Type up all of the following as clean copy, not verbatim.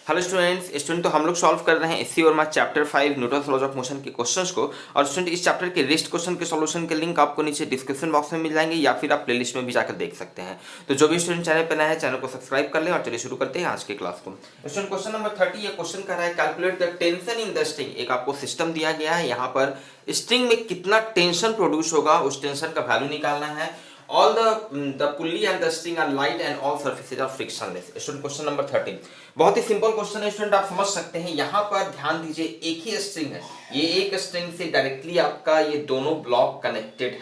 Hello student तो हम लोग सॉल्व कर रहे हैं एससी और math chapter 5 Newton's laws of motion के क्वेश्चंस को। और स्टूडेंट इस चैप्टर के रेस्ट क्वेश्चन के सॉल्यूशन के लिंक आपको नीचे डिस्क्रिप्शन बॉक्स में मिल जाएंगे या फिर आप प्लेलिस्ट में भी जाकर देख सकते हैं। तो जो भी स्टूडेंट चैनल पर नया है चैनल को सब्सक्राइब कर ले और चलिए शुरू करते हैं आज के क्लास को। स्टूडेंट क्वेश्चन नंबर 30 ये क्वेश्चन कर रहा है calculate the tension in the string. एक आपको सिस्टम दिया गया है, यहाँ पर स्ट्रिंग में कितना टेंशन प्रोड्यूस होगा उस टेंशन का वैल्यू निकालना है। All the pulley and the string are light and all surfaces are frictionless. Student question number 13 बहुत ही सिंपल क्वेश्चन है स्टूडेंट, आप समझ सकते हैं। यहाँ पर ध्यान दीजिए, एक ही स्ट्रिंग है, ये एक स्ट्रिंग से डायरेक्टली आपका ये दोनों ब्लॉक कनेक्टेड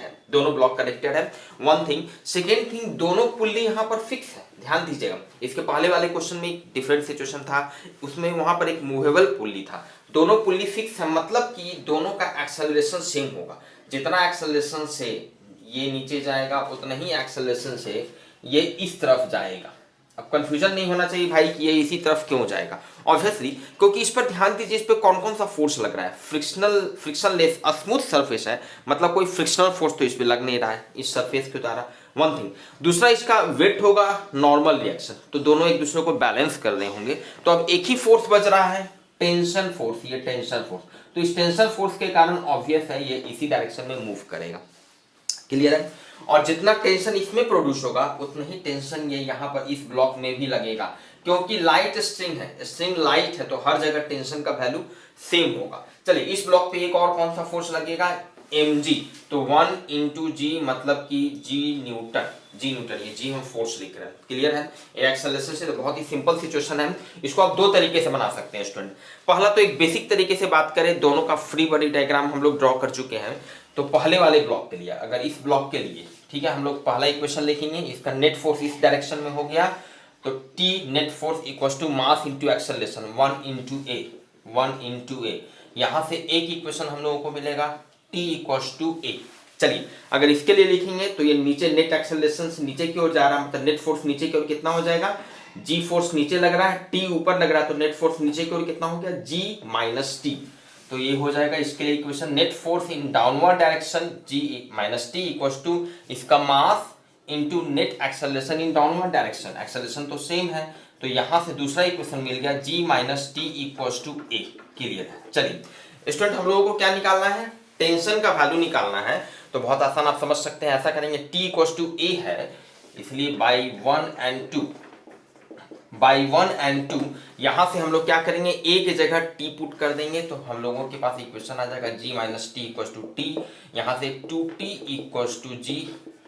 है, वन थिंग। सेकेंड थिंग, दोनों पुल्ली यहाँ पर फिक्स है। ध्यान दीजिएगा, इसके पहले वाले क्वेश्चन में एक डिफरेंट सिचुएशन था, उसमें वहां पर एक मूवेबल पुल्ली था। दोनों पुल्ली फिक्स है, मतलब कि दोनों का एक्सेलरेशन सेम होगा। जितना एक्सेलरेशन से ये नीचे जाएगा उतना ही एक्सेलरेशन से ये इस तरफ जाएगा। अब कंफ्यूजन नहीं होना चाहिए भाई कि ये इसी तरफ क्यों जाएगा। ऑब्वियसली क्योंकि इस पर ध्यान दीजिए, इस पर कौन कौन सा फोर्स लग रहा है। फ्रिक्शनलेस स्मूथ सरफेस है, मतलब कोई फ्रिक्शनल फोर्स तो इस पर लग नहीं रहा है इस सरफेस के द्वारा, वन थिंग। दूसरा, इसका वेट होगा नॉर्मल रिएक्शन, तो दोनों एक दूसरे को बैलेंस कर रहे होंगे। तो अब एक ही फोर्स बच रहा है, टेंशन फोर्स। ये टेंशन फोर्स, तो इस टेंशन फोर्स के कारण ऑब्वियस है ये इसी डायरेक्शन में मूव करेगा। क्लियर है। और जितना टेंशन इसमें प्रोड्यूस होगा उतना ही टेंशन ये यहाँ पर इस ब्लॉक में भी लगेगा, क्योंकि लाइट स्ट्रिंग है, स्ट्रिंग लाइट है, तो हर जगह टेंशन का वैल्यू सेम होगा। चलिए, इस ब्लॉक पे एक और कौन सा फोर्स लगेगा, mg। तो 1 इंटू जी मतलब कि जी न्यूटन, ये जी हम फोर्स लिख रहे हैं। क्लियर है। एक्सेलरेशन से तो बहुत ही सिंपल सिचुएशन है, इसको आप दो तरीके से बना सकते हैं स्टूडेंट। पहला तो एक बेसिक तरीके से बात करें, दोनों का फ्री बॉडी डायग्राम हम लोग ड्रॉ कर चुके हैं। तो पहले वाले ब्लॉक के लिए, अगर इस ब्लॉक के लिए, ठीक है, हम लोग पहला इक्वेशन लिखेंगे, इसका नेट फोर्स इस डायरेक्शन में हो गया, तो T net force equal to mass into acceleration 1 into a. यहां से एक इक्वेशन हम लोगों को मिलेगा T इक्वल टू ए। चलिए, अगर इसके लिए लिखेंगे तो ये नीचे नेट एक्सेलरेशन से नीचे की ओर जा रहा है, मतलब नेट फोर्स नीचे की ओर कितना हो जाएगा, G फोर्स नीचे लग रहा है, T ऊपर लग रहा है, तो नेट फोर्स नीचे की ओर कितना हो गया, G माइनस टी। तो ये हो जाएगा इसके लिए equation, net force in downward direction G minus T equals to इसका mass into net acceleration in downward direction. Acceleration तो सेम है, तो यहां से दूसरा इक्वेशन मिल गया G minus T equals to a. Clear है। चलिए स्टूडेंट, हम लोगों को क्या निकालना है, टेंशन का वैल्यू निकालना है। तो बहुत आसान, आप समझ सकते हैं, ऐसा करेंगे, T इक्वल्स टू ए है, इसलिए बाई 1 एंड 2 यहां से हम लोग क्या करेंगे, ए की जगह टी पुट कर देंगे, तो हम लोगों के पास इक्वेशन आ जाएगा G minus T equals to T. यहां से 2t equals to G,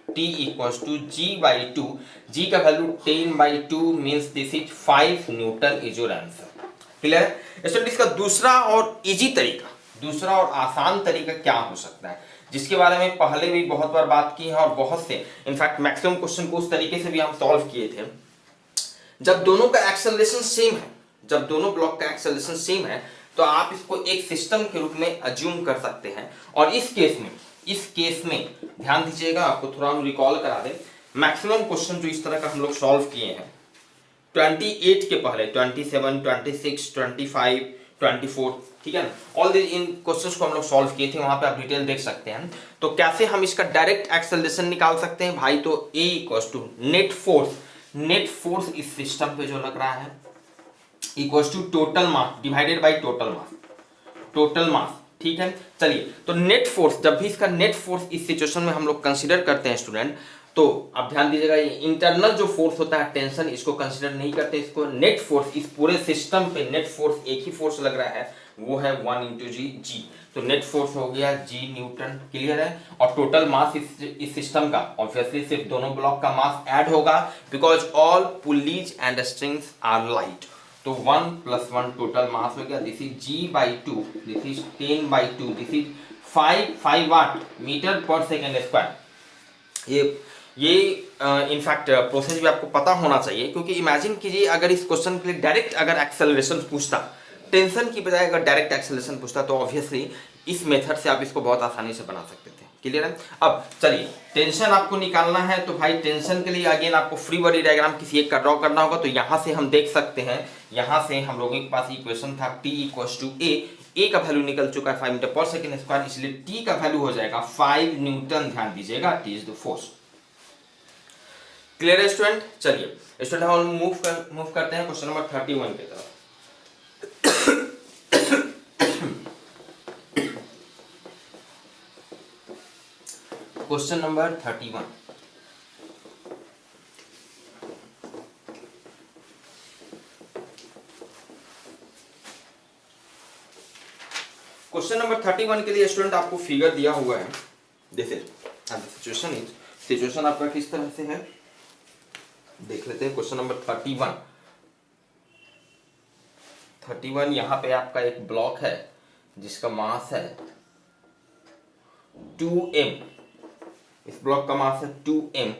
t equals to G by 2। G का value 10/2 means this is 5 newton is your answer. Clear है स्टूडेंट। इसका दूसरा और इजी तरीका, दूसरा और आसान तरीका क्या हो सकता है, जिसके बारे में पहले भी बहुत बार बात की है और बहुत से, इनफैक्ट मैक्सिमम क्वेश्चन को उस तरीके से भी हम सॉल्व किए थे। जब दोनों का एक्सेलरेशन सेम है, जब दोनों ब्लॉक का एक्सेलरेशन सेम है, तो आप इसको एक सिस्टम के रूप में अज्यूम कर सकते हैं। और इस केस में ध्यान दीजिएगा, आपको थोड़ा हम रिकॉल करा दें, मैक्सिमम क्वेश्चन जो इस तरह का हम लोग सॉल्व किए हैं 28 के पहले 27, 26, 25, 24, ठीक है ना, ऑल दिस इन क्वेश्चंस को हम लोग सॉल्व किए थे, वहां पे आप डिटेल देख सकते हैं। तो कैसे हम इसका डायरेक्ट एक्सेलरेशन निकाल सकते हैं भाई, तो A equals to net force इस सिस्टम पे जो लग रहा है equals to total mass divided by total mass, ठीक है। चलिए, तो नेट फोर्स, जब भी इसका नेट फोर्स इस सिचुएशन में हम लोग कंसीडर करते हैं स्टूडेंट, तो आप ध्यान दीजिएगा, ये इंटरनल जो फोर्स होता है टेंशन, इसको कंसीडर नहीं करते, इसको नेट फोर्स, इस पूरे सिस्टम पे नेट फोर्स एक ही फोर्स लग रहा है, वो है 1 इंटू जी। तो नेट फोर्स हो गया G न्यूटन। क्लियर है। और टोटल मास इस सिस्टम का ऑब्वियसली सिर्फ दोनों ब्लॉक का मास ऐड होगा, because all pulleys and strings are light. तो 1 + 1 टोटल मास हो गया, this is G/2, this is 10/2, this is 5 वाट मीटर पर सेकेंड स्क्वायर। ये इनफैक्ट प्रोसेस भी आपको पता होना चाहिए, क्योंकि इमेजिन कीजिए अगर इस क्वेश्चन के लिए डायरेक्ट अगर एक्सेलरेशन पूछता, टेंशन की बजाय अगर डायरेक्ट एक्सेलरेशन पूछता, तो ऑब्वियसली इस मेथड से आप इसको बहुत आसानी से बना सकते थे। क्लियर है। अब चलिए, टेंशन आपको निकालना है, तो भाई टेंशन के लिए अगेन आपको फ्री बॉडी डायग्राम किसी एक का ड्रॉ करना होगा। तो यहां से हम देख सकते हैं, यहां से हम लोगों के पास इक्वेशन था T इक्वल्स टू ए का वैल्यू निकल चुका है 5 मीटर पर सेकेंड स्क्वायर, इसलिए T का वैल्यू हो जाएगा 5 न्यूटन। ध्यान दीजिएगा, T is the force. Clear है स्टूडेंट। चलिए स्टूडेंट, हम मूव करते हैं क्वेश्चन नंबर 31 की तरफ। Question number 31। क्वेश्चन नंबर 31 के लिए स्टूडेंट आपको फिगर दिया हुआ है। देखिए सिचुएशन आपका किस तरह से है देख लेते हैं। क्वेश्चन नंबर 31 यहाँ पे आपका एक ब्लॉक है जिसका मास है 2m। इस ब्लॉक का मास है 2m।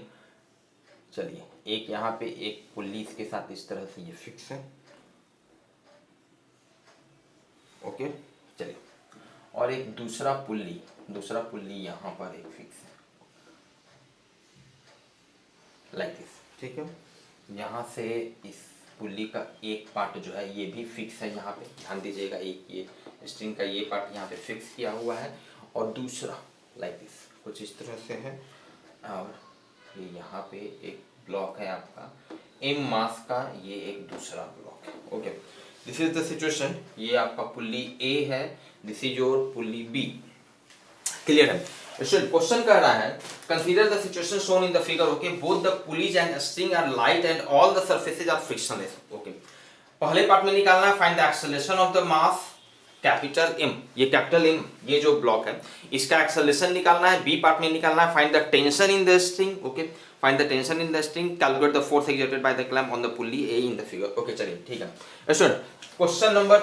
चलिए एक यहाँ पे एक पुल्ली इसके साथ इस तरह से ये फिक्स है। ओके चलिए, और एक दूसरा पुल्ली यहाँ पर एक फिक्स है लाइक दिस। ठीक है, यहाँ से इस पुल्ली का एक पार्ट जो है ये भी फिक्स है यहाँ पे, ध्यान दीजिएगा। एक ये स्ट्रिंग का ये पार्ट यहाँ पे फिक्स किया हुआ है और दूसरा लाइक दिस कुछ इस तरह से है। और ये यहाँ पे एक ब्लॉक है आपका m मास का, ये एक दूसरा ब्लॉक है। Okay, this is the situation. ये आपका पुल्ली A है, this is your pulley B। Clear है? क्वेश्चन कह रहा है consider the situation shown in the figure. Okay, both the pulleys and string are light and all the surfaces are frictionless. Okay, पहले part में निकालना है find the acceleration of the mass capital M। ये capital M ये जो block है इसका acceleration निकालना है। बी पार्ट में निकालना है find the tension in the string. Okay, find the tension in the string, calculate the force exerted by the clamp on the pulley A in the figure. Okay चलिए ठीक है student, question number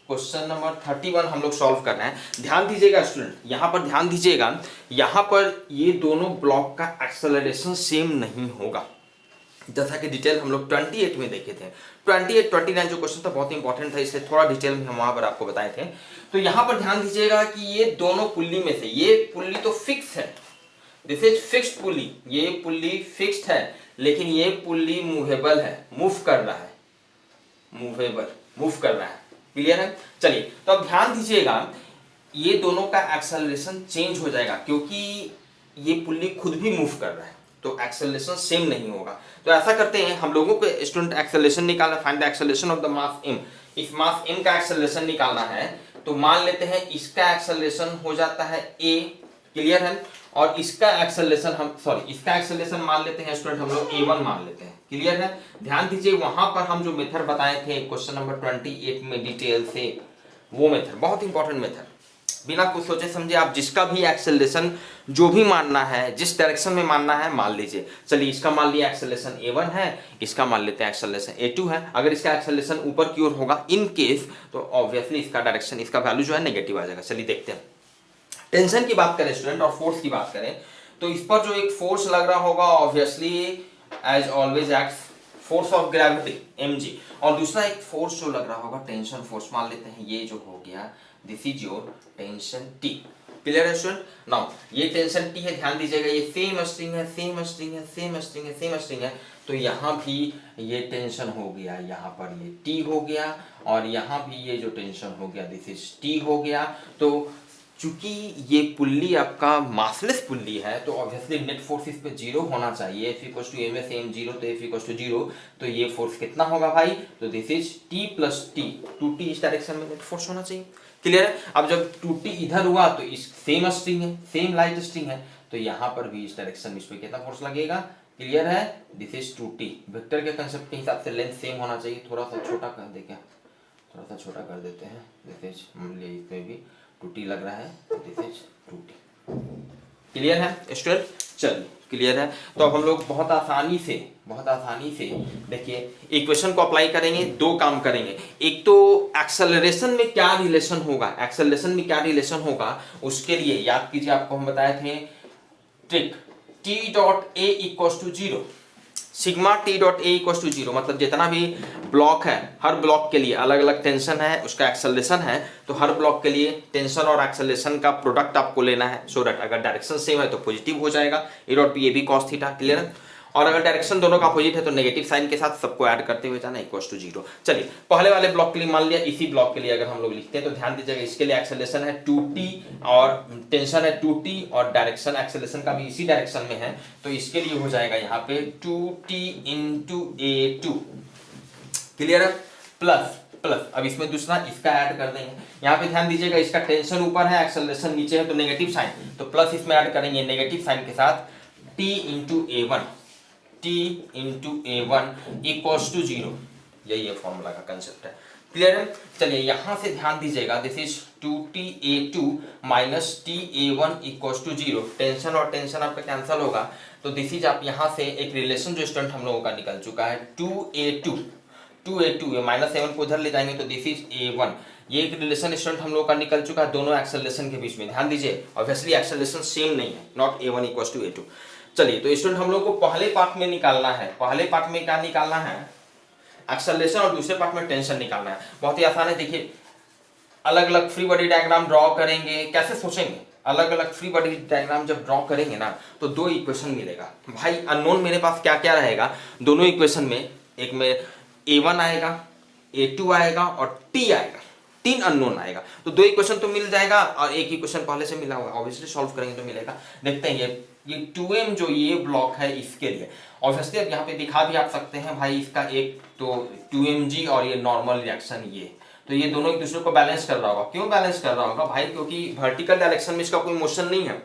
31 हम लोग solve कर रहे हैं। ध्यान दीजिएगा स्टूडेंट, यहाँ पर ध्यान दीजिएगा, यहाँ पर ये दोनों ब्लॉक का एक्सेलरेशन सेम नहीं होगा, जैसा कि डिटेल हम लोग 28 में देखे थे। 29 जो क्वेश्चन था बहुत इंपॉर्टेंट था, इसलिए थोड़ा डिटेल में हम वहां पर आपको बताए थे। तो यहाँ पर ध्यान दीजिएगा कि ये दोनों पुल्ली में से ये पुल्ली तो फिक्स है, दिस इज फिक्स्ड पुल्ली, ये पुल्ली फिक्स्ड है, लेकिन ये पुल्ली मूवेबल है, मूव कर रहा है, मूव कर रहा है। क्लियर है? चलिए तो अब ध्यान दीजिएगा, ये दोनों का एक्सेलरेशन चेंज हो जाएगा क्योंकि ये पुल्ली खुद भी मूव कर रहा है, तो एक्सेलरेशन सेम नहीं होगा। तो ऐसा करते हैं हम लोगों को स्टूडेंट एक्सेलरेशन निकालना, find the acceleration of the mass m। इस मास m का एक्सेलरेशन निकालना है तो मान लेते हैं इसका एक्सेलरेशन हो जाता है a। क्लियर है? और इसका एक्सेलरेशन मान लेते हैं स्टूडेंट हम लोग a1 मान लेते हैं। क्लियर है? ध्यान दीजिए वहां पर हम जो मेथड बताए थे क्वेश्चन नंबर 28 में डिटेल से, वो मेथड बहुत इंपॉर्टेंट मेथड, बिना कुछ सोचे समझे आप जिसका भी एक्सेलरेशन जो भी मानना है, जिस डायरेक्शन में मानना है मान लीजिए। चलिए इसका मान लिया एक्सेलरेशन a1 है, इसका मान लेते हैं एक्सेलरेशन a2 है। अगर इसका एक्सेलरेशन ऊपर की ओर होगा इन केस, तो ऑब्वियसली इसका डायरेक्शन, इसका वैल्यू जो है नेगेटिव आ जाएगा। चलिए देखते हैं। टेंशन की बात करें स्टूडेंट और फोर्स की बात करें तो इस पर जो एक फोर्स लग रहा होगा obviously as always acts force of gravity mg, और दूसरा एक फोर्स जो लग रहा होगा टेंशन फोर्स मान लेते हैं, ये जो हो गया this is your tension T। Clear है स्टूडेंट? नाउ ये टेंशन T है, ध्यान दीजिएगा ये सेम स्ट्रिंग है, तो यहाँ भी ये टेंशन हो गया, यहाँ पर ये T हो गया, और यहाँ भी ये जो टेंशन हो गया दिस इज T हो गया। तो चूंकि ये पुल्ली आपका मासलेस पुल्ली है तो ऑब्वियसली नेट फोर्स इस पे 0 होना चाहिए। F = ms m 0, तो F = 0, तो ये फोर्स कितना होगा भाई? तो this is T + T, 2T इस डायरेक्शन में नेट फोर्स होना चाहिए। क्लियर है? अब जब 2T इधर हुआ तो इस सेम स्ट्रिंग है, सेम लाइट स्ट्रिंग है, तो यहाँ पर भी इस डायरेक्शन में इस पे कितना फोर्स लगेगा? क्लियर है? This is 2T। वेक्टर के कंसेप्ट के हिसाब से लेंथ सेम होना चाहिए। थोड़ा सा छोटा कर दे क्या, थोड़ा सा छोटा कर देते हैं। दिस इज मान लीजिए इसमें भी 2T लग रहा है, दिस इज 2T। क्लियर है स्टूडेंट? चलिए क्लियर है। तो अब हम लोग बहुत आसानी से देखिए इक्वेशन को अप्लाई करेंगे, दो काम करेंगे। एक तो एक्सेलरेशन में क्या रिलेशन होगा उसके लिए याद कीजिए, आपको हम बताए थे ट्रिक T.A = 0, सिग्मा T.A = 0, मतलब जितना भी ब्लॉक है हर ब्लॉक के लिए अलग अलग टेंशन है, उसका एक्सेलरेशन है, तो हर ब्लॉक के लिए टेंशन और एक्सेलरेशन का प्रोडक्ट आपको लेना है, सो दैट अगर डायरेक्शन सेम है तो पॉजिटिव हो जाएगा A.B AB cos theta. Clear है? और अगर डायरेक्शन दोनों का अपोजिट है तो नेगेटिव साइन के साथ सबको ऐड करते हुए जाना = 0। चलिए पहले वाले ब्लॉक के लिए मान लिया, इसी ब्लॉक के लिए अगर हम लोग लिखते हैं तो ध्यान दीजिएगा इसके लिए एक्सेलरेशन है 2T और टेंशन है 2T और डायरेक्शन एक्सेलरेशन का भी इसी डायरेक्शन में है, तो इसके लिए हो जाएगा यहाँ पे 2T × A2। क्लियर है? प्लस प्लस, अब इसमें दूसरा इसका ऐड कर देंगे। यहाँ पे ध्यान दीजिएगा, इसका टेंशन ऊपर है, एक्सेलरेशन नीचे है, तो नेगेटिव साइन, तो प्लस इसमें ऐड करेंगे नेगेटिव साइन के साथ, t into A one, T into A one equals to zero. यही है फॉर्मूला का कंसेप्ट है। क्लियर है? चलिए यहाँ से ध्यान दीजिएगा, this is 2ta2 minus ta1 equals to zero. Tension और टेंशन आपका कैंसिल होगा, तो दिस इज आप यहाँ से एक रिलेशन जो स्टूडेंट हम लोगों का निकल चुका है, 2a2 ये माइनस 7 को उधर ले जाएंगे तो दिस इज a1। ये एक रिलेशन स्टूडेंट हम लोगों का निकल चुका है दोनों एक्सेलरेशन के बीच में। ध्यान दीजिए, ऑब्वियसली एक्सेलरेशन सेम नहीं है, not a1 equals to a2। चलिए, तो स्टूडेंट हम लोग को पहले पार्ट में निकालना है, पहले पार्ट में क्या निकालना है, एक्सेलरेशन, और दूसरे पार्ट में टेंशन निकालना है। बहुत ही आसान है, देखिए अलग अलग फ्री बॉडी डायग्राम ड्रॉ करेंगे। कैसे सोचेंगे, अलग अलग फ्री बॉडी डायग्राम जब ड्रॉ करेंगे ना, तो दो इक्वेशन मिलेगा। भाई अननोन मेरे पास क्या क्या रहेगा दोनों इक्वेशन में, एक में a1 आएगा, a2 आएगा और t आएगा, तीन अननोन आएगा, तो दो इक्वेशन तो मिल जाएगा और एक इक्वेशन पहले से मिला हुआ, ऑब्वियसली सॉल्व करेंगे तो मिलेगा। देखते हैं ये 2m जो ये ब्लॉक है इसके लिए, ऑब्वियसली अब यहाँ पे दिखा भी आप सकते हैं भाई, इसका एक तो 2mg और ये नॉर्मल रिएक्शन ये, तो ये दोनों एक दूसरे को बैलेंस कर रहा होगा। क्यों बैलेंस कर रहा होगा भाई, क्योंकि वर्टिकल डायरेक्शन में इसका कोई मोशन नहीं है।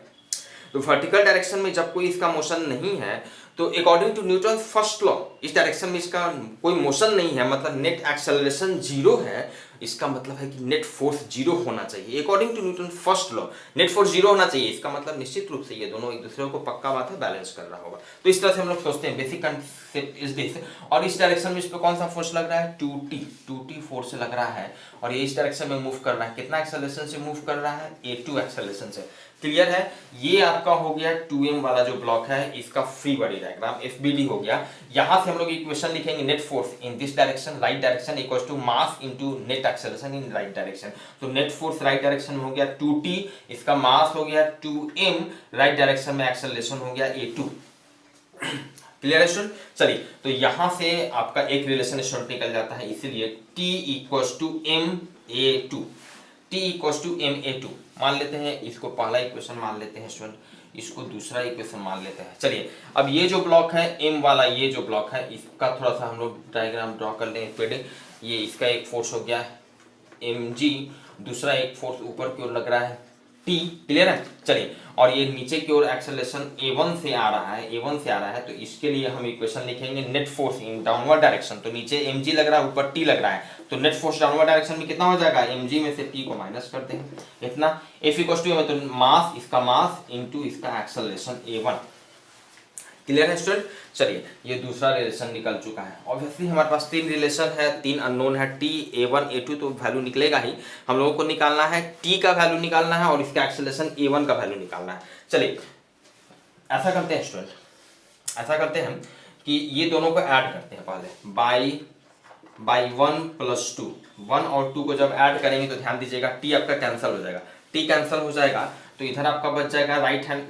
तो वर्टिकल डायरेक्शन में जब कोई इसका मोशन नहीं है, तो according to Newton first law इस डायरेक्शन में इसका कोई मोशन नहीं है, मतलब नेट एक्सेलरेशन जीरो है। इसका मतलब है कि नेट फोर्स जीरो होना चाहिए। According to Newton first law net force zero होना चाहिए, इसका मतलब निश्चित रूप से ये दोनों एक दूसरे को पक्का बात है बैलेंस कर रहा होगा। तो इस तरह से हम लोग सोचते हैं, बेसिक कंसेप्ट इज दिस। और इस डायरेक्शन में इस पे कौन सा फोर्स लग रहा है, 2t फोर्स लग रहा है, और ये इस डायरेक्शन में मूव कर रहा है, कितना एक्सेलरेशन से मूव कर रहा है, a2 एक्सेलरेशन से। क्लियर है? ये आपका हो गया 2m वाला जो ब्लॉक है, इसका फ्री बॉडी डायग्राम FBD हो गया। यहां से हम लोग इक्वेशन लिखेंगे, net force in this direction right direction equals to mass into net acceleration in right direction. तो नेट फोर्स राइट डायरेक्शन में हो गया 2t, इसका मास हो गया 2m, राइट डायरेक्शन में एक्सेलरेशन हो गया a2। क्लियर है स्टूडेंट? चलिए, तो यहां से आपका एक रिलेशन स्टूडेंट निकल जाता है, इसीलिए t equals to ma2, t equals to ma2 मान लेते हैं। इसको पहला इक्वेशन मान लेते हैं स्टूडेंट, इसको दूसरा इक्वेशन मान लेते हैं। चलिए, अब ये जो ब्लॉक है m वाला, ये जो ब्लॉक है इसका थोड़ा सा हम लोग डायग्राम ड्रॉ कर लें पेड़। ये इसका एक फोर्स हो गया mg, दूसरा एक फोर्स ऊपर की ओर लग रहा है t। क्लियर है? चलिए, और ये नीचे की ओर एक्सेलरेशन a1 से आ रहा है, a1 से आ रहा है, तो इसके लिए हम इक्वेशन लिखेंगे net force in downward direction. तो नीचे mg लग रहा है, ऊपर t लग रहा है, तो नेट फोर्स डाउनवर्ड डायरेक्शन में कितना हो जाएगा, mg में से t को माइनस कर देंगे, इतना F इक्वल्स टू तो मास, इसका मास इनटू इसका एक्सेलरेशन a1। क्लियर है स्टूडेंट? चलिए, ये दूसरा रिलेशन निकल चुका है। ऑब्वियसली हमारे पास तीन रिलेशन है, तीन अननोन है, t a1 a2, तो वैल्यू निकलेगा ही। हम लोगों को निकालना है t का वैल्यू निकालना है और इसका एक्सेलरेशन a1 का वैल्यू निकालना है। चलिए, ऐसा करते हैं स्टूडेंट, ऐसा करते हैं कि ये दोनों को ऐड करते हैं पहले, बाई 1 प्लस 2, 1 और 2 को जब ऐड करेंगे तो ध्यान दीजिएगा t आपका कैंसिल हो जाएगा, t कैंसिल हो जाएगा तो इधर आपका बच जाएगा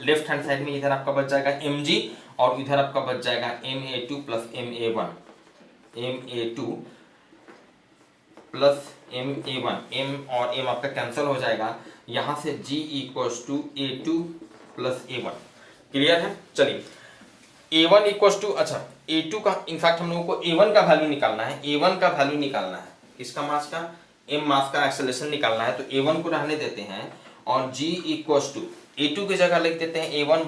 लेफ्ट हैंड साइड में, इधर आपका बच जाएगा mg और इधर आपका बच जाएगा ma2 plus ma1, ma2 plus ma1, m और m आपका कैंसिल हो जाएगा, यहां से g equals to a2 plus a1। Clear है? चलिए, a1 इक्वल्स टू, अच्छा a2 का इनफैक्ट हम लोगों को a1 का वैल्यू निकालना है, a1 का वैल्यू निकालना है, इसका मास का, m मास का एक्सेलरेशन निकालना है, तो a1 को रहने देते हैं और g इक्वल्स टू a2 की जगह लिख देते हैं a1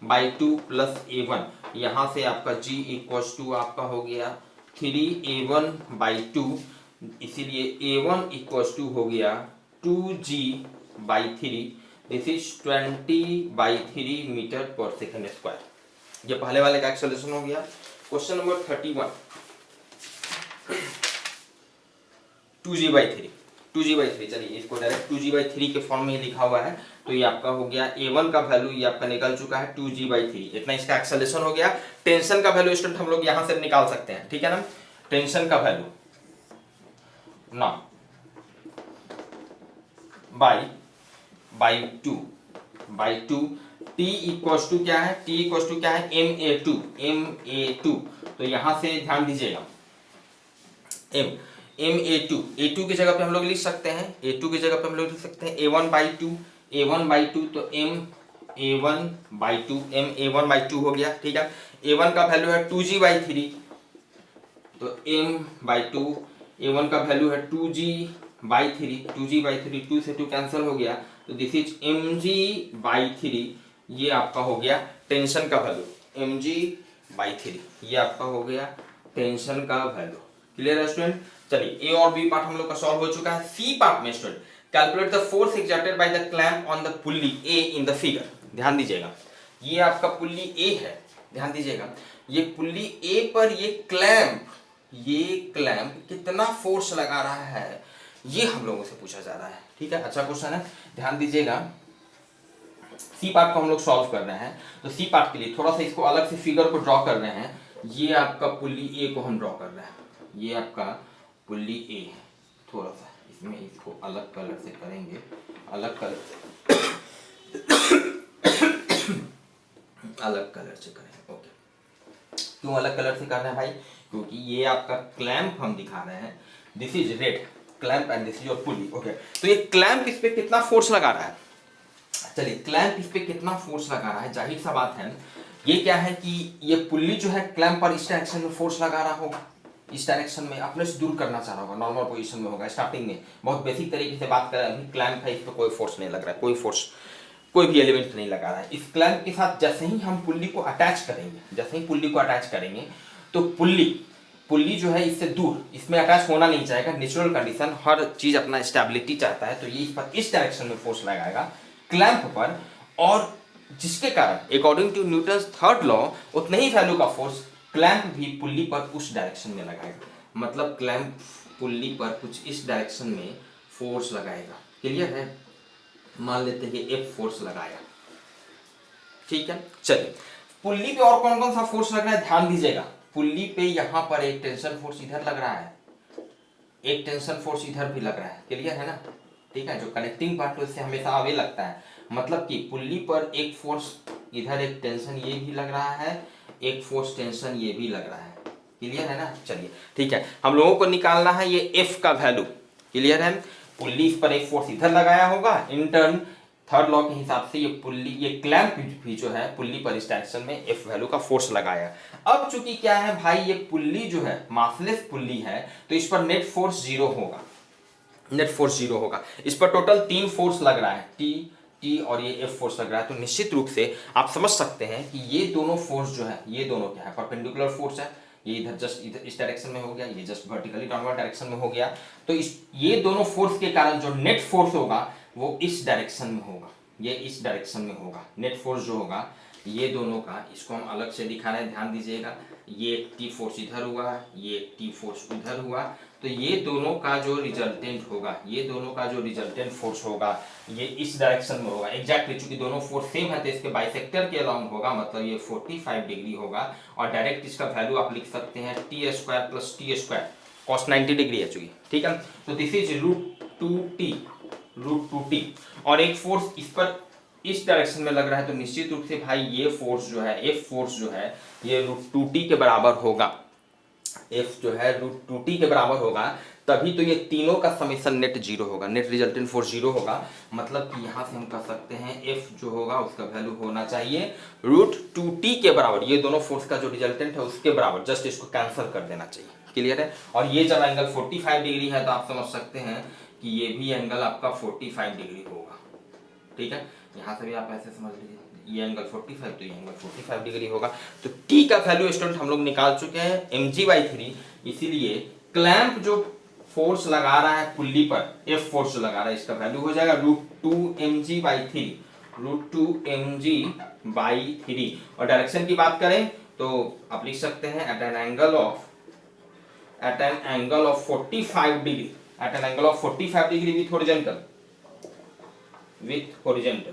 बाई 2 प्लस a1। यहाँ से आपका g इक्वल्स टू आपका हो गया 3a1 बाई 2, इसीलिए a1 इक्वल्स टू हो गया 2g बाई 3, दिस इज 20/3 मीटर पर सेकेंड स्क्वायर। ये पहले वाले का एक्सेलरेशन हो गया। Question number 31, 2g/3, 2g/3। चलिए, इसको डायरेक्ट 2g/3 के फॉर्म में लिखा हुआ है, तो ये आपका हो गया a1 का वैल्यू, ये आपका निकल चुका है 2g/3, इतना इसका एक्सेलरेशन हो गया। टेंशन का वैल्यू स्टूडेंट हम लोग यहां से निकाल सकते हैं, ठीक है ना? टेंशन का वैल्यू ना बाई 2 t इक्वल्स टू क्या है, t इक्वल्स टू क्या है, ma2, तो यहां से ध्यान दीजिएगा, ma2 की जगह पे हम लोग लिख सकते हैं, a2 की जगह पे हम लोग लिख सकते हैं a1/2, तो ma1/2 हो गया, ठीक है। a1 का वैल्यू है 2g/3, तो m/2, a1 का वैल्यू है 2g/3, 2g/3, 2 से 2 कैंसिल हो गया, तो दिस इज mg/3। ये आपका हो गया टेंशन का वैल्यू, mg/3 ये आपका हो गया टेंशन का वैल्यू। क्लियर है स्टूडेंट? चलिए ए और बी पार्ट हम लोग का सॉल्व हो चुका है। सी पार्ट में student calculate the force exerted by the clamp on the pulley A in the figure. ध्यान दीजिएगा, ये आपका पुल्ली ए है, ध्यान दीजिएगा, ये पुल्ली ए पर ये क्लैंप कितना फोर्स लगा रहा है, ये हम लोगों से पूछा जा रहा है। ठीक है, अच्छा क्वेश्चन है, ध्यान दीजिएगा। सी पार्ट को हम लोग सॉल्व कर रहे हैं, तो सी पार्ट के लिए थोड़ा सा इसको अलग से फिगर को ड्रॉ कर रहे हैं। ये आपका पुल्ली ए को हम ड्रॉ कर रहे हैं, ये आपका पुल्ली ए है, थोड़ा सा इसमें इसको अलग कलर से करेंगे, अलग कलर से अलग कलर से करें। ओके, क्यों अलग कलर से कर रहे हैं भाई? क्योंकि ये आपका क्लैंप हम दिखा रहे हैं, this is red clamp and this is your pulley. Okay, तो ये क्लैंप इस पे कितना फोर्स लगा रहा है? चलिए, क्लैंप इस पे कितना फोर्स लगा रहा है, जाहिर सा बात है, ये क्या है कि ये पुल्ली जो है क्लैंप पर इस डायरेक्शन में फोर्स लगा रहा होगा, इस डायरेक्शन में अपने से दूर करना चाह रहा होगा, नॉर्मल पोजीशन में होगा। स्टार्टिंग में बहुत बेसिक तरीके से बात करें, अभी क्लैंप है, इस पर कोई फोर्स नहीं लग रहा है, कोई फोर्स, कोई भी एलिमेंट नहीं लगा रहा है। इस क्लैंप के साथ जैसे ही हम पुल्ली को अटैच करेंगे, जैसे ही पुल्ली को अटैच करेंगे, तो पुल्ली जो है इससे दूर, इसमें अटैच होना नहीं चाहेगा, नेचुरल कंडीशन, हर चीज अपना स्टेबिलिटी चाहता है, तो ये इस पर इस डायरेक्शन में फोर्स लगाएगा क्लैंप पर, और जिसके कारण according to Newton's third law उतने ही वैल्यू का फोर्स क्लैंप भी पुल्ली पर उस डायरेक्शन में लगाएगा। मतलब क्लैंप पुल्ली पर कुछ इस डायरेक्शन में फोर्स लगाएगा। क्लियर है? मान लेते हैं कि F फोर्स लगाया, ठीक है। चलिए, पुल्ली पे और कौन कौन सा फोर्स लग रहा है ध्यान दीजिएगा। पुल्ली पे यहां पर एक टेंशन फोर्स इधर लग रहा है, एक टेंशन फोर्स इधर भी लग रहा है। क्लियर है ना? ठीक है, जो कनेक्टिंग पार्ट है उससे हमेशा आगे लगता है, मतलब कि पुल्ली पर एक फोर्स इधर, एक टेंशन ये भी लग रहा है, एक फोर्स टेंशन ये भी लग रहा है। क्लियर है ना? चलिए ठीक है, हम लोगों को निकालना है ये F का वैल्यू। क्लियर है? पुल्ली इस पर एक फोर्स इधर लगाया होगा, इन टर्न थर्ड लॉ के हिसाब से ये पुल्ली, ये क्लैंप भी जो है पुल्ली पर इस डायरेक्शन में F वैल्यू का फोर्स लगाया। अब चूंकि क्या है भाई, ये पुल्ली जो है मासलेस पुल्ली है, तो इस पर नेट फोर्स 0 होगा, नेट फोर्स 0 होगा। इस पर टोटल 3 फोर्स लग रहा है, टी और ये F फोर्स लग रहा है। तो निश्चित रूप से आप समझ सकते हैं कि ये दोनों फोर्स जो है, ये दोनों क्या है, परपेंडिकुलर फोर्स है। ये इधर जस्ट इधर इस डायरेक्शन में हो गया, ये जस्ट वर्टिकली डाउनवर्ड डायरेक्शन में हो गया। तो ये दोनों फोर्स के कारण जो नेट फोर्स होगा वो इस डायरेक्शन में होगा, ये इस डायरेक्शन में होगा। नेट फोर्स जो होगा ये दोनों का, इसको हम अलग से दिखा रहे हैं, ध्यान दीजिएगा। ये टी फोर्स इधर हुआ, ये टी फोर्स उधर हुआ, तो ये दोनों का जो रिजल्टेंट होगा, ये दोनों का जो रिजल्टेंट फोर्स होगा ये इस डायरेक्शन में होगा। एग्जैक्टली चूंकि दोनों फोर्स सेम है तो इसके बाइसेक्टर के अलाउंग होगा, मतलब ये 45 डिग्री होगा। और डायरेक्ट इसका वैल्यू आप लिख सकते हैं T square plus T square, cos 90 degree है चूंकि, ठीक है। तो दिस इज √2t, और एक फोर्स इस पर इस डायरेक्शन में लग रहा है, तो निश्चित रूप से भाई ये फोर्स जो है, F फोर्स जो है ये √2t के बराबर होगा। F जो है √2t के बराबर होगा, तभी तो ये तीनों का समेशन नेट 0 होगा, नेट रिजल्टेंट फोर्स 0 होगा। मतलब कि यहां से हम कह सकते हैं F जो होगा उसका वैल्यू होना चाहिए √2t के बराबर, ये दोनों फोर्स का जो रिजल्टेंट है उसके बराबर, जस्ट इसको कैंसिल कर देना चाहिए। क्लियर है? और ये जब एंगल 45 डिग्री है तो आप समझ सकते हैं कि ये भी एंगल आपका 45 डिग्री होगा। ठीक है, यहाँ से भी आप ऐसे समझ लीजिए, ये एंगल 45 तो ये एंगल 45 डिग्री होगा। तो टी का वैल्यू स्टूडेंट हम लोग निकाल चुके हैं mg/3। इसीलिए क्लैंप जो फोर्स लगा रहा है पुल्ली पर, F फोर्स जो लगा रहा है, इसका वैल्यू हो जाएगा √2mg/3, √2mg/3। और डायरेक्शन की बात करें तो आप लिख सकते हैं at an angle of 45 degree, at an angle of 45 degree with horizontal, with horizontal.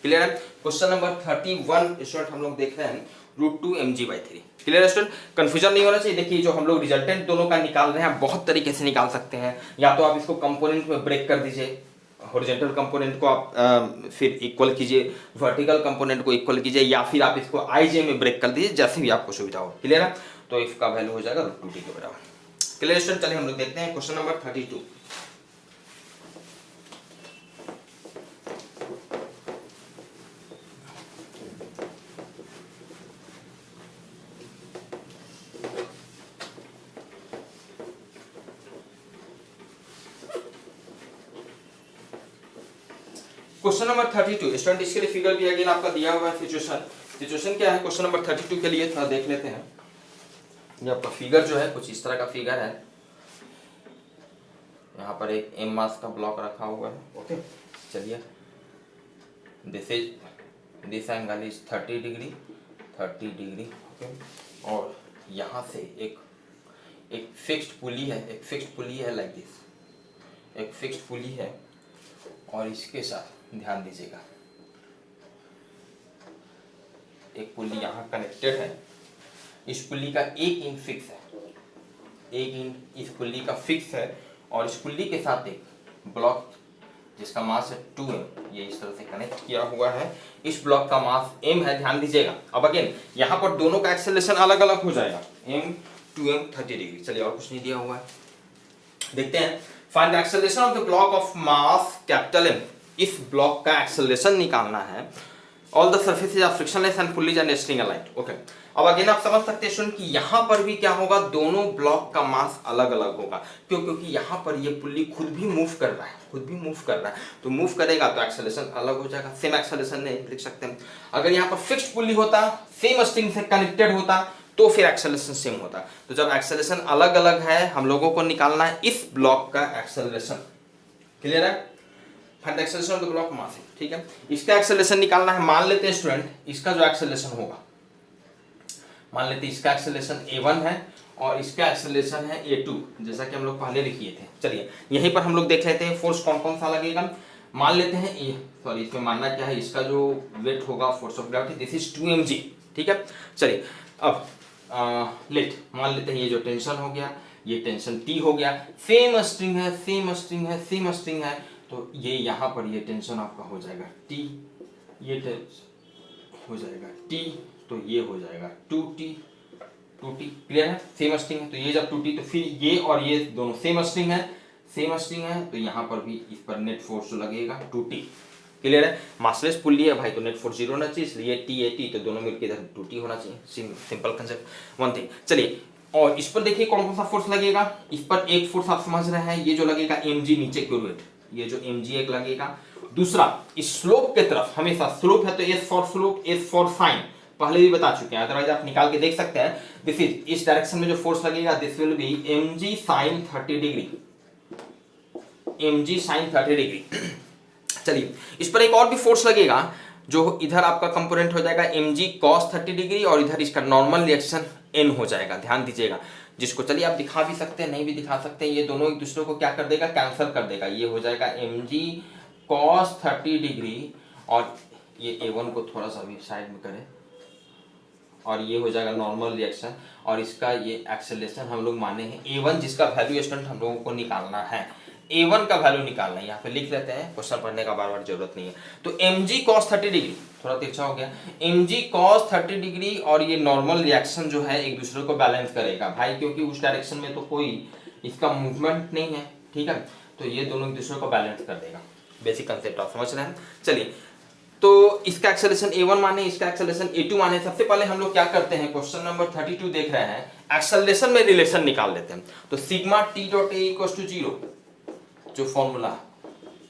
Clear है? क्वेश्चन नंबर 31 स्टूडेंट हम लोग देख रहे हैं √2mg/3। क्लियर है स्टूडेंट? कंफ्यूजन नहीं होना चाहिए। देखिए जो हम लोग रिजल्टेंट दोनों का निकाल रहे हैं, बहुत तरीके से निकाल सकते हैं। या तो आप इसको कंपोनेंट में ब्रेक कर दीजिए, हॉरिजॉन्टल कंपोनेंट को आप फिर इक्वल कीजिए, वर्टिकल कंपोनेंट को इक्वल कीजिए, या फिर आप इसको IJ में ब्रेक कर दीजिए, जैसे भी आपको सुविधा हो। क्लियर है? तो इसका वैल्यू हो जाएगा √2t के बराबर। Clear student? चलिए हम लोग देखते हैं question number 32। Question number 32 student, इसके लिए फिगर भी अगेन आपका दिया हुआ है। सिचुएशन क्या है क्वेश्चन नंबर 32 के लिए, थोड़ा देख लेते हैं। ये आपका फिगर जो है कुछ इस तरह का फिगर है। यहाँ पर एक एम मास का ब्लॉक रखा हुआ है। ओके, चलिए, this angle is 30 degree. Okay, और यहाँ से एक फिक्स्ड पुली है लाइक दिस, एक फिक्स्ड पुली है, और इसके साथ ध्यान दीजिएगा एक पुली यहाँ कनेक्टेड है। इस पुली का 1 इंच फिक्स है, 1 इंच इस पुली का फिक्स है, और इस पुली के साथ एक ब्लॉक जिसका मास है 2m, ये इस तरह से कनेक्ट किया हुआ है। इस ब्लॉक का मास m है, ध्यान दीजिएगा। अब अगेन यहाँ पर दोनों का एक्सेलरेशन अलग अलग हो जाएगा, m 2m 30 डिग्री। चलिए, और कुछ नहीं दिया हुआ है, देखते हैं। Find the acceleration of the block of mass capital M। इस ब्लॉक का एक्सेलरेशन निकालना है। All the surfaces are frictionless and pulleys and string aligned. Okay, अब अगेन आप समझ सकते हैं कि यहाँ पर भी क्या होगा, दोनों ब्लॉक का मास अलग अलग होगा। क्यों? क्योंकि यहाँ पर ये पुल्ली खुद भी मूव कर रहा है, तो मूव करेगा तो एक्सेलरेशन अलग हो जाएगा। सेम एक्सेलरेशन नहीं लिख सकते हैं। अगर यहाँ पर फिक्स्ड पुल्ली होता, सेम स्ट्रिंग से कनेक्टेड होता, तो फिर एक्सेलरेशन सेम होता। तो जब एक्सेलरेशन अलग अलग है, हम लोगों को निकालना है इस ब्लॉक का एक्सेलरेशन। क्लियर है? Find the acceleration of the block mass, ठीक है। इसका एक्सेलरेशन निकालना है। मान लेते हैं स्टूडेंट, इसका जो एक्सेलरेशन होगा, मान लेते हैं इसका एक्सेलरेशन a1 है और इसका एक्सेलरेशन है a2, जैसा कि हम लोग पहले लिखे थे। चलिए, यहीं पर हम लोग देख लेते हैं फोर्स कौन कौन सा लगेगा। मान लेते हैं इसमें मानना क्या है, इसका जो वेट होगा force of gravity, this is 2 mg, ठीक है। चलिए, अब मान लेते हैं ये जो टेंशन हो गया, ये टेंशन T हो गया। सेम स्ट्रिंग है, तो ये यहाँ पर ये टेंशन आपका हो जाएगा T, ये हो जाएगा T, तो ये हो जाएगा 2T। क्लियर है? सेम स्ट्रिंग है, तो ये जब 2T, तो फिर ये और ये दोनों सेम स्ट्रिंग है, तो यहाँ पर भी इस पर नेट फोर्स जो लगेगा 2T। क्लियर है? मासलेस पुल्ली है भाई, तो नेट फोर्स 0 होना चाहिए, इसलिए T तो दोनों मिलकर इधर 2T होना चाहिए। Simple concept, one thing. चलिए, और इस पर देखिए कौन कौन सा फोर्स लगेगा। इस पर एक फोर्स आप समझ रहे हैं, ये जो लगेगा mg, नीचे की ओर, ये जो mg एक लगेगा। दूसरा, इस स्लोप के तरफ, हमेशा स्लोप है तो s for slope, s for sine, पहले भी बता चुके हैं, अदरवाइज आप निकाल के देख सकते हैं। दिस इज, इस डायरेक्शन में जो फोर्स लगेगा, this will be mg sin 30 degree, mg sin 30 degree. चलिए, इस पर एक और भी फोर्स लगेगा, जो इधर आपका कंपोनेंट हो जाएगा mg cos 30 डिग्री, और इधर इसका नॉर्मल रिएक्शन n हो जाएगा। ध्यान दीजिएगा, जिसको चलिए आप दिखा भी सकते हैं, नहीं भी दिखा सकते हैं, ये दोनों एक दूसरे को क्या कर देगा, कैंसिल कर देगा। ये हो जाएगा mg cos 30 डिग्री, और ये a1 को थोड़ा सा भी साइड में करें, और ये हो जाएगा नॉर्मल रिएक्शन, और इसका ये एक्सेलरेशन हम लोग माने हैं a1, जिसका वैल्यू स्टूडेंट हम लोगों को निकालना है। a1 का वैल्यू निकालना है, यहाँ पे लिख लेते हैं, क्वेश्चन पढ़ने का बार बार जरूरत नहीं है। तो mg cos 30 डिग्री, थोड़ा तिरछा हो गया, mg cos 30 डिग्री, और ये नॉर्मल रिएक्शन जो है एक दूसरे को बैलेंस करेगा भाई, क्योंकि उस डायरेक्शन में तो कोई इसका मूवमेंट नहीं है, ठीक है, तो ये दोनों एक दूसरे को बैलेंस कर देगा। बेसिक कंसेप्ट आप समझ रहे हैं। चलिए, तो इसका एक्सेलरेशन a1 माने, इसका एक्सेलरेशन a2 माने। सबसे पहले हम लोग क्या करते हैं, क्वेश्चन नंबर 32 देख रहे हैं, एक्सेलरेशन में रिलेशन निकाल लेते हैं। तो sigma t dot a equal to 0, जो फॉर्मूला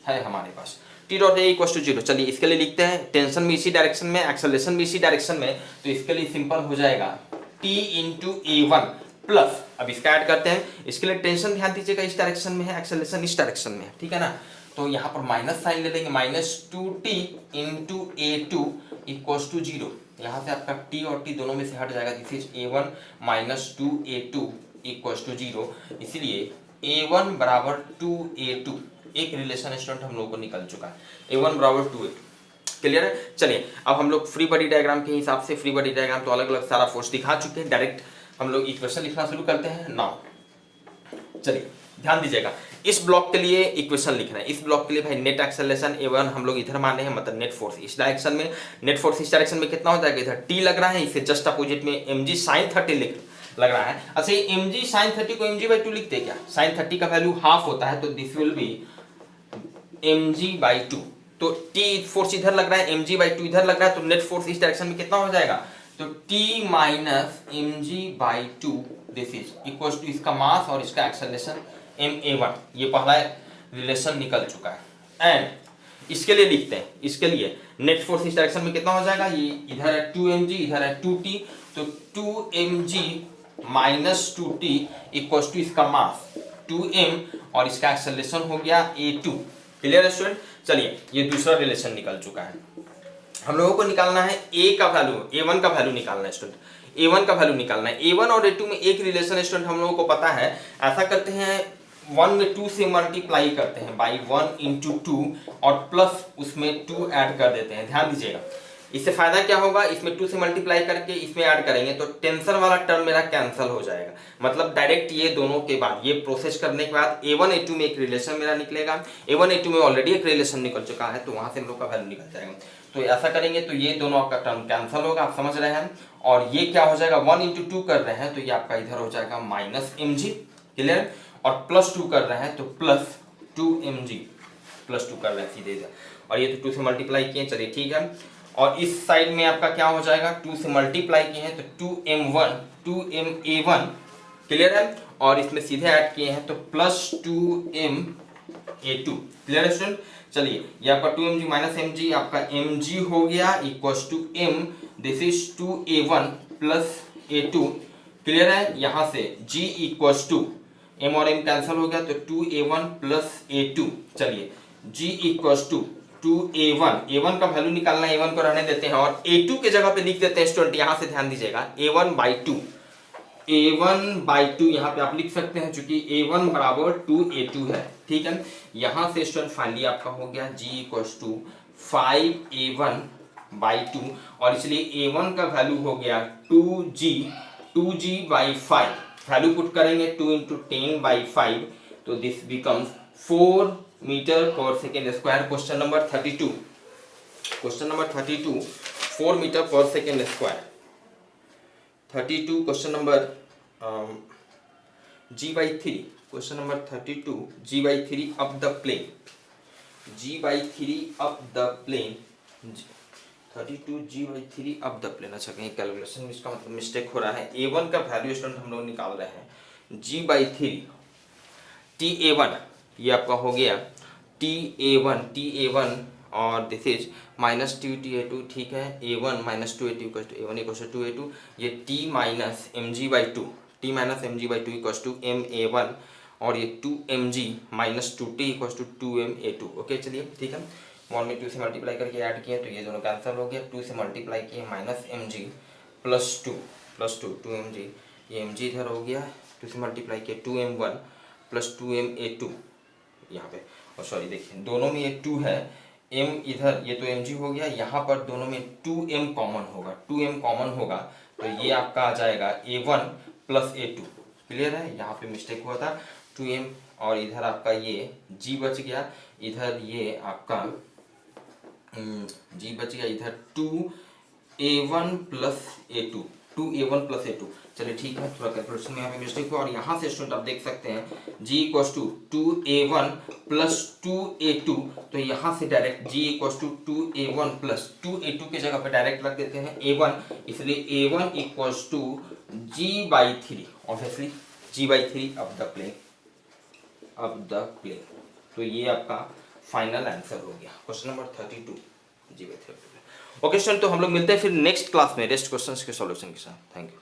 है हमारे पास, t dot a equal to 0। चलिए, इसके लिए लिखते हैं, टेंशन भी इसी डायरेक्शन में, एक्सेलरेशन भी इसी डायरेक्शन में, तो इसके लिए सिंपल हो जाएगा t इंटू a1 प्लस, अब इसका ऐड करते हैं। इसके लिए टेंशन ध्यान दीजिएगा इस डायरेक्शन में है, एक्सेलरेशन इस डायरेक्शन में है, ठीक है ना। तो यहाँ पर माइनस साइन ले लेंगे, -2t into a2 equal to 0। यहाँ से आपका t और t दोनों में से हट जाएगा, दिस इज a1 minus 2a2 equal to 0। इसलिए a1 बराबर 2a2, एक रिलेशन स्टूडेंट हम लोगों को निकल चुका है, a1 बराबर 2a2। क्लियर है? चलिए, अब हम लोग फ्री बॉडी डायग्राम के हिसाब से, फ्री बॉडी डायग्राम तो अलग अलग सारा फोर्स दिखा चुके हैं, डायरेक्ट हम लोग इक्वेशन लिखना शुरू करते हैं नाउ। चलिए, ध्यान दीजिएगा, इस ब्लॉक के लिए इक्वेशन लिखना है। इस ब्लॉक के लिए भाई नेट एक्सेलरेशन a1 हम लोग इधर माने हैं, मतलब नेट फोर्स इस डायरेक्शन में, नेट फोर्स इस डायरेक्शन में कितना हो जाएगा, इधर t लग रहा है, इसे जस्ट अपोजिट में mg sin 30 लग रहा है। अच्छा, ये mg sin 30 को mg/2 लिखते हैं क्या, sin 30 का वैल्यू हाफ होता है, तो दिस विल बी mg/2। तो t फोर्स इधर लग रहा है, mg/2 इधर लग रहा है, तो नेट फोर्स इस डायरेक्शन में कितना हो जाएगा, तो t minus mg/2 this is equal to इसका मास और इसका एक्सेलरेशन ma1। ये पहला रिलेशन निकल चुका है। एंड इसके लिए लिखते हैं, इसके लिए नेट फोर्स इस डायरेक्शन में कितना हो जाएगा, ये इधर है 2mg, इधर है 2t, तो 2mg minus 2t equal to इसका मास 2m और इसका एक्सेलरेशन हो गया a2। क्लियर है स्टूडेंट? चलिए ये दूसरा रिलेशन निकल चुका है। हम लोगों को निकालना है a का वैल्यू, a1 का वैल्यू निकालना है स्टूडेंट, a1 का वैल्यू निकालना है। a1 और a2 में एक रिलेशन है स्टूडेंट, हम लोगों को पता है। ऐसा करते हैं 1 में 2 से मल्टीप्लाई करते हैं बाई 1 इंटू 2 और प्लस उसमें 2 ऐड कर देते हैं। ध्यान दीजिएगा, इससे फायदा क्या होगा, इसमें 2 से मल्टीप्लाई करके इसमें ऐड करेंगे तो टेंशन वाला टर्म मेरा कैंसिल हो जाएगा। मतलब डायरेक्ट ये दोनों के बाद, ये प्रोसेस करने के बाद a1 a2 में एक रिलेशन मेरा निकलेगा। a1 a2 में ऑलरेडी एक रिलेशन निकल चुका है, तो वहां से हम लोग का वैल्यू निकल जाएगा। तो ऐसा करेंगे तो ये दोनों आपका टर्म कैंसिल होगा, आप समझ रहे हैं। और ये क्या हो जाएगा, 1 इंटू 2 कर रहे हैं तो ये आपका इधर हो जाएगा माइनस mg। क्लियर? और प्लस 2 कर रहे हैं तो प्लस 2mg, प्लस 2 कर रहे हैं सीधे इधर, और ये तो 2 से मल्टीप्लाई किए, चलिए ठीक है। और इस साइड में आपका क्या हो जाएगा, 2 से मल्टीप्लाई किए हैं तो 2m1 2ma1। क्लियर है? और इसमें सीधे ऐड किए हैं तो प्लस 2ma2। क्लियर है स्टूडेंट? चलिए ये आपका 2mg माइनस mg आपका mg हो गया equals to m, this is 2a1 plus a2। Clear है? यहां से g इक्वल्स टू m और m कैंसिल हो गया तो 2a1 प्लस a2। चलिए g equals to 2a1, a1 का वैल्यू निकालना है, a1 को रहने देते हैं और a2 के जगह पे लिख देते हैं स्टूडेंट। यहां से ध्यान दीजिएगा, a1/2, a1/2 यहाँ पे आप लिख सकते हैं क्योंकि a1 बराबर 2a2 है। ठीक है? यहां से स्टूडेंट फाइनली आपका हो गया g इक्वल्स टू 5a1/2 और इसलिए a1 का वैल्यू हो गया 2g/5। वैल्यू पुट करेंगे 2 इंटू 10/5 तो this becomes 4 metre per second square. Question number 32, question number 32 4 metre per second square. 32 question number g/3, question number 32 g/3 up the plane, g/3 up the plane, 32 g/3 up the plane. अच्छा कहीं calculation में इसका मतलब mistake हो रहा है। a1 का value student हम लोग निकाल रहे हैं g/3 ta1, ये आपका हो गया ta1 और दिस इज माइनस 2ta2। ठीक है? a1 minus 2a2 equals to a1 equals to 2a2। ये t minus mg/2, t minus mg/2 equals to ma1 और ये 2mg minus 2t equals to 2ma2। Okay चलिए ठीक है। 1 में 2 से मल्टीप्लाई करके ऐड किए तो ये दोनों कैंसिल हो गया। 2 से मल्टीप्लाई किए माइनस mg प्लस 2 2mg, ये mg इधर हो गया। 2 से मल्टीप्लाई किए 2m1 प्लस 2ma2 यहाँ पे, और सॉरी देखिए दोनों में ये 2 है, m इधर ये तो mg हो गया, यहाँ पर दोनों में 2m कॉमन होगा, 2m कॉमन होगा तो ये आपका आ जाएगा a1 प्लस a2। क्लियर है? यहाँ पे मिस्टेक हुआ था 2m और इधर आपका ये g बच गया, इधर ये आपका g बच गया, इधर 2a1 plus a2, 2a1 plus a2। चलिए ठीक है, थोड़ा कैलकुलेशन में यहाँ पे मिस्टेक हुआ और यहाँ से स्टूडेंट आप देख सकते हैं g equals to 2a1 plus 2a2, तो यहाँ से direct g equals to 2a1 plus 2a2 के जगह पे डायरेक्ट रख देते हैं a1, इसलिए a1 equals to g/3, obviously g/3 up the plane, up the plane. तो ये आपका फाइनल आंसर हो गया question number 32 g/3। Okay student, तो हम लोग मिलते हैं फिर नेक्स्ट क्लास में रेस्ट क्वेश्चंस के सॉल्यूशन के साथ। Thank you.